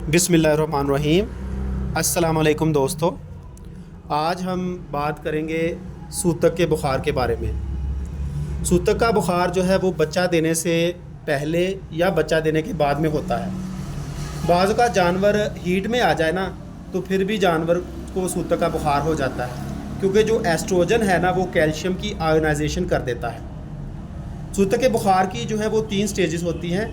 बिस्मिल्लाहिर्रहमानिर्रहीम। अस्सलाम वालेकुम दोस्तों, आज हम बात करेंगे सूतक के बुखार के बारे में। सूतक का बुखार जो है वो बच्चा देने से पहले या बच्चा देने के बाद में होता है। बाज़ का जानवर हीट में आ जाए ना तो फिर भी जानवर को सूतक का बुखार हो जाता है, क्योंकि जो एस्ट्रोजन है ना वो कैल्शियम की आयोनाइजेशन कर देता है। सूतक के बुखार की जो है वो 3 स्टेजेस होती हैं।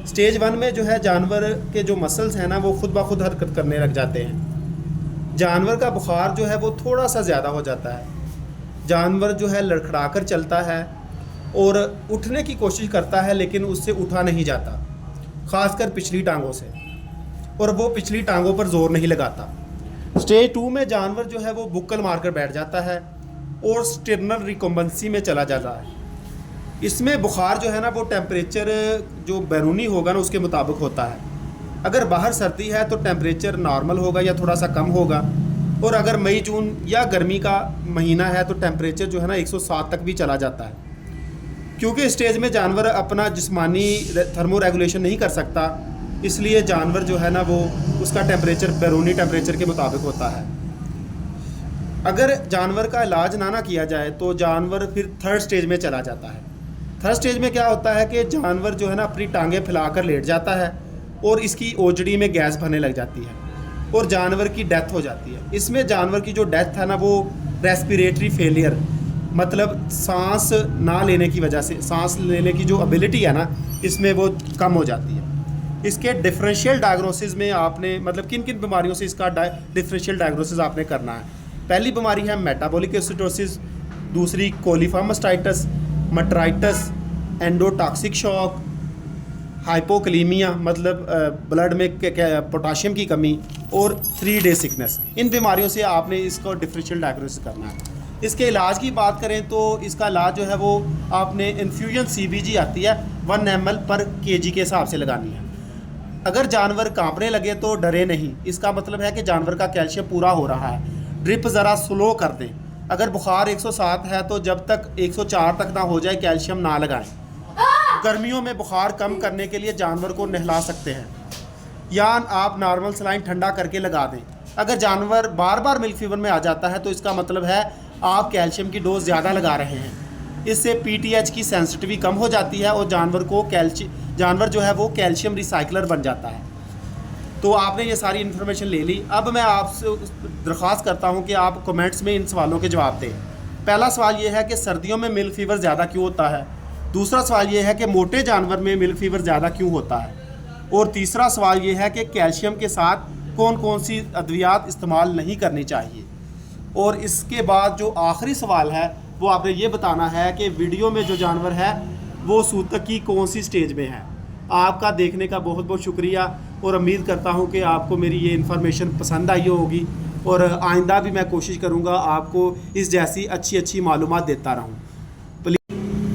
स्टेज 1 में जो है जानवर के जो मसल्स हैं ना वो खुद ब खुद हरकत करने लग जाते हैं। जानवर का बुखार जो है वो थोड़ा सा ज़्यादा हो जाता है। जानवर जो है लड़खड़ा कर चलता है और उठने की कोशिश करता है, लेकिन उससे उठा नहीं जाता, ख़ासकर पिछली टांगों से, और वो पिछली टांगों पर जोर नहीं लगाता। स्टेज 2 में जानवर जो है वो बुक्कल मारकर बैठ जाता है और स्टर्नल रिकम्बेंसी में चला जाता है। इसमें बुखार जो है ना वो टेम्परेचर जो बैरूनी होगा ना उसके मुताबिक होता है। अगर बाहर सर्दी है तो टेम्परेचर नॉर्मल होगा या थोड़ा सा कम होगा, और अगर मई जून या गर्मी का महीना है तो टेम्परेचर जो है ना 107 तक भी चला जाता है। क्योंकि इस स्टेज में जानवर अपना जिस्मानी थर्मो रेगुलेशन नहीं कर सकता, इसलिए जानवर जो है ना वो उसका टेम्परेचर बैरूनी टेम्परेचर के मुताबिक होता है। अगर जानवर का इलाज ना किया जाए तो जानवर फिर 3rd स्टेज में चला जाता है। 3rd स्टेज में क्या होता है कि जानवर जो है ना अपनी टांगें फैलाकर लेट जाता है और इसकी ओजड़ी में गैस भरने लग जाती है और जानवर की डेथ हो जाती है। इसमें जानवर की जो डेथ है ना वो रेस्पिरेटरी फेलियर, मतलब सांस ना लेने की वजह से, सांस लेने की जो एबिलिटी है ना इसमें वो कम हो जाती है। इसके डिफरेंशियल डायग्नोसिस में आपने मतलब किन किन बीमारियों से इसका डिफरेंशियल डायग्नोसिस आपने करना है। पहली बीमारी है मेटाबॉलिक एसिडोसिस, दूसरी कोलीफॉर्म मास्टाइटिस, मटराइटिस, एंडोटॉक्सिक शॉक, हाइपोकलीमिया मतलब ब्लड में पोटाशियम की कमी, और 3 डे सिकनेस। इन बीमारियों से आपने इसको डिफरेंशियल डायग्नोसिस करना है। इसके इलाज की बात करें तो इसका इलाज जो है वो आपने इन्फ्यूजन CBG आती है 1 ml पर kg के हिसाब से लगानी है। अगर जानवर कांपने लगे तो डरे नहीं, इसका मतलब है कि जानवर का कैल्शियम पूरा हो रहा है। ड्रिप ज़रा स्लो कर दें। अगर बुखार 107 है तो जब तक 104 तक ना हो जाए कैल्शियम ना लगाएं। गर्मियों में बुखार कम करने के लिए जानवर को नहला सकते हैं, या आप नॉर्मल सलाइन ठंडा करके लगा दें। अगर जानवर बार बार मिल्क फीवर में आ जाता है तो इसका मतलब है आप कैल्शियम की डोज ज़्यादा लगा रहे हैं। इससे PTH की सेंसिटिविटी कम हो जाती है और जानवर जो है वो कैल्शियम रिसाइकलर बन जाता है। तो आपने ये सारी इन्फॉर्मेशन ले ली। अब मैं आपसे दरख्वास्त करता हूँ कि आप कमेंट्स में इन सवालों के जवाब दें। पहला सवाल ये है कि सर्दियों में मिल्क फीवर ज़्यादा क्यों होता है। दूसरा सवाल ये है कि मोटे जानवर में मिल्क फीवर ज़्यादा क्यों होता है। और तीसरा सवाल ये है कि कैल्शियम के साथ कौन कौन सी अद्वियात इस्तेमाल नहीं करनी चाहिए। और इसके बाद जो आखिरी सवाल है वो आपने ये बताना है कि वीडियो में जो जानवर है वो सूतक की कौन सी स्टेज में है। आपका देखने का बहुत बहुत शुक्रिया, और उम्मीद करता हूँ कि आपको मेरी ये इन्फॉर्मेशन पसंद आई होगी, और आइंदा भी मैं कोशिश करूँगा आपको इस जैसी अच्छी अच्छी मालूमात देता रहूँ।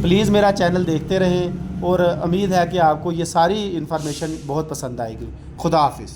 प्लीज़ मेरा चैनल देखते रहें, और उम्मीद है कि आपको ये सारी इन्फॉर्मेशन बहुत पसंद आएगी। खुदा हाफिज़।